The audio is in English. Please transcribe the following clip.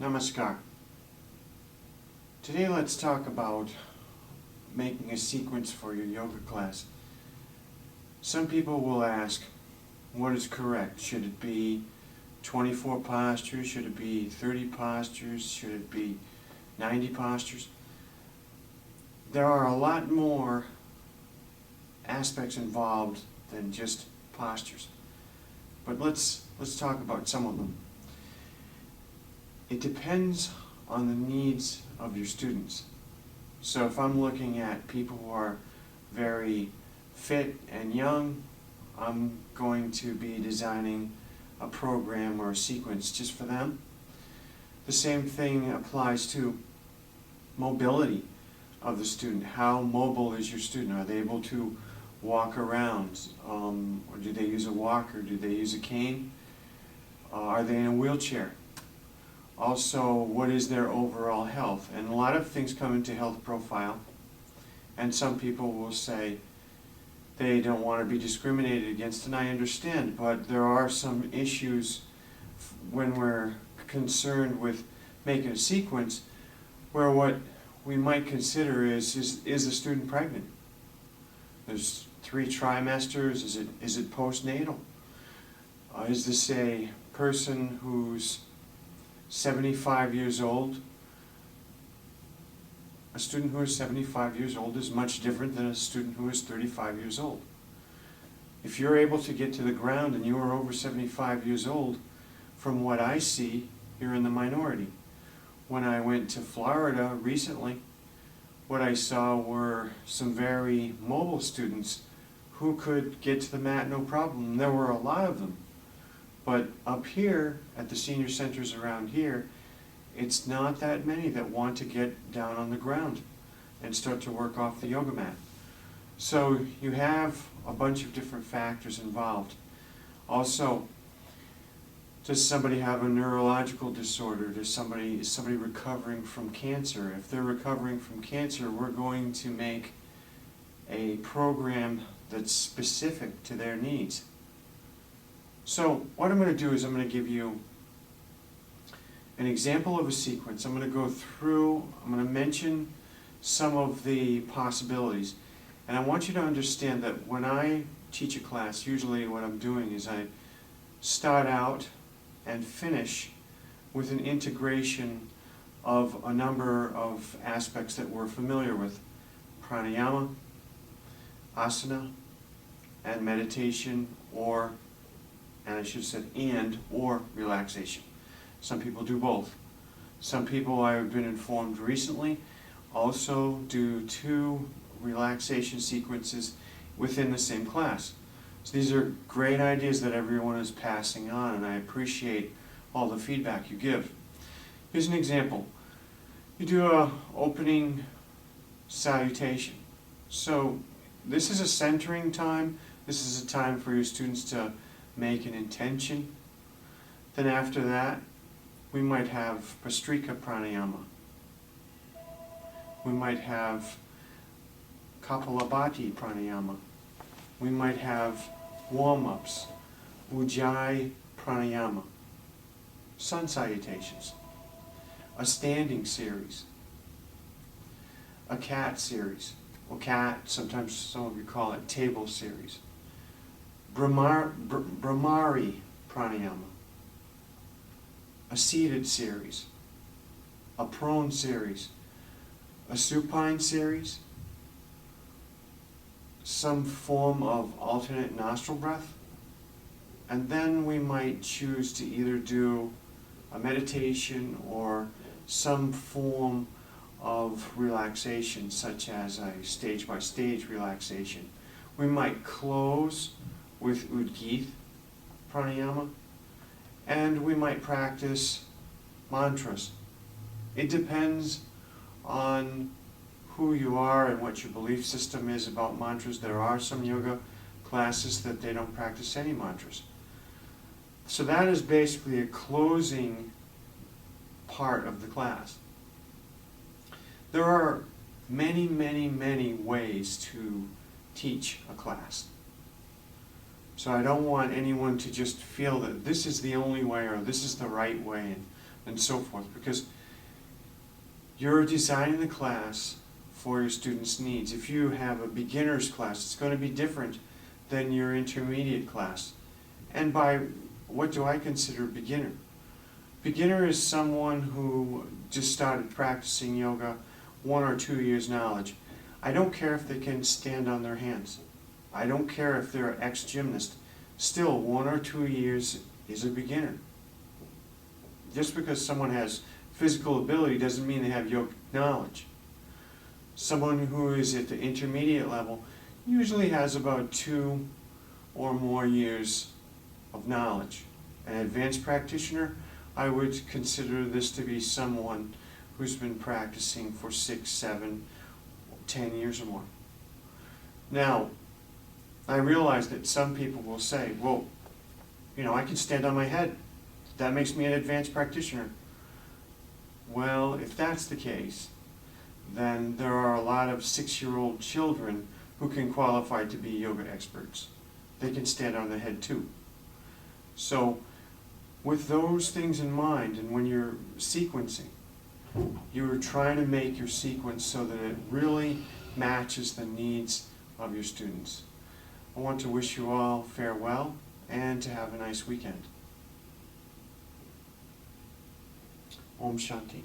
Namaskar. Today let's talk about making a sequence for your yoga class. Some people will ask, what is correct? Should it be 24 postures? Should it be 30 postures? Should it be 90 postures? There are a lot more aspects involved than just postures. But let's talk about some of them. It depends on the needs of your students. So if I'm looking at people who are very fit and young, I'm going to be designing a program or a sequence just for them. The same thing applies to mobility of the student. How mobile is your student? Are they able to walk around? Or do they use a walker? Do they use a cane? Are they in a wheelchair? Also, what is their overall health? And a lot of things come into health profile, and some people will say they don't want to be discriminated against, and I understand, but there are some issues when we're concerned with making a sequence where what we might consider is the student pregnant? There's 3 trimesters. Is it postnatal? Is this a person who's 75 years old? A student who is 75 years old is much different than a student who is 35 years old. If you're able to get to the ground and you are over 75 years old, from what I see, you're in the minority. When I went to Florida recently, what I saw were some very mobile students who could get to the mat no problem. There were a lot of them. But up here, at the senior centers around here, it's not that many that want to get down on the ground and start to work off the yoga mat. So you have a bunch of different factors involved. Also, does somebody have a neurological disorder? Is somebody recovering from cancer? If they're recovering from cancer, we're going to make a program that's specific to their needs. So what I'm going to do is I'm going to give you an example of a sequence. I'm going to go through, I'm going to mention some of the possibilities. And I want you to understand that when I teach a class, usually what I'm doing is I start out and finish with an integration of a number of aspects that we're familiar with. Pranayama, asana, and meditation, and I should have said or relaxation. Some people do both. Some people, I've been informed recently, also do 2 relaxation sequences within the same class. So these are great ideas that everyone is passing on, and I appreciate all the feedback you give. Here's an example. You do an opening salutation. So this is a centering time. This is a time for your students to make an intention. Then after that, we might have Pastrika Pranayama. We might have Kapalabhati Pranayama. We might have warm-ups, Ujjayi Pranayama, sun salutations, a standing series, a cat series, or cat, sometimes some of you call it table series, Brahmari Pranayama, a seated series, a prone series, a supine series, some form of alternate nostril breath, and then we might choose to either do a meditation or some form of relaxation, such as a stage-by-stage relaxation. We might close with Udgita Pranayama, and we might practice mantras. It depends on who you are and what your belief system is about mantras. There are some yoga classes that they don't practice any mantras. So that is basically a closing part of the class. There are many, many, many ways to teach a class. So I don't want anyone to just feel that this is the only way or this is the right way and and so forth, because you're designing the class for your students' needs. If you have a beginner's class, it's going to be different than your intermediate class. And by what do I consider beginner? Beginner is someone who just started practicing yoga, 1 or 2 years knowledge. I don't care if they can stand on their hands. I don't care if they're an ex-gymnast. Still, 1 or 2 years is a beginner. Just because someone has physical ability doesn't mean they have yoga knowledge. Someone who is at the intermediate level usually has about 2 or more years of knowledge. An advanced practitioner, I would consider this to be someone who's been practicing for 6, 7, 10 years or more. Now, I realize that some people will say, well, I can stand on my head. That makes me an advanced practitioner. Well, if that's the case, then there are a lot of 6-year-old children who can qualify to be yoga experts. They can stand on the head too. So, with those things in mind, and when you're sequencing, you're trying to make your sequence so that it really matches the needs of your students. I want to wish you all farewell and to have a nice weekend. Om Shanti.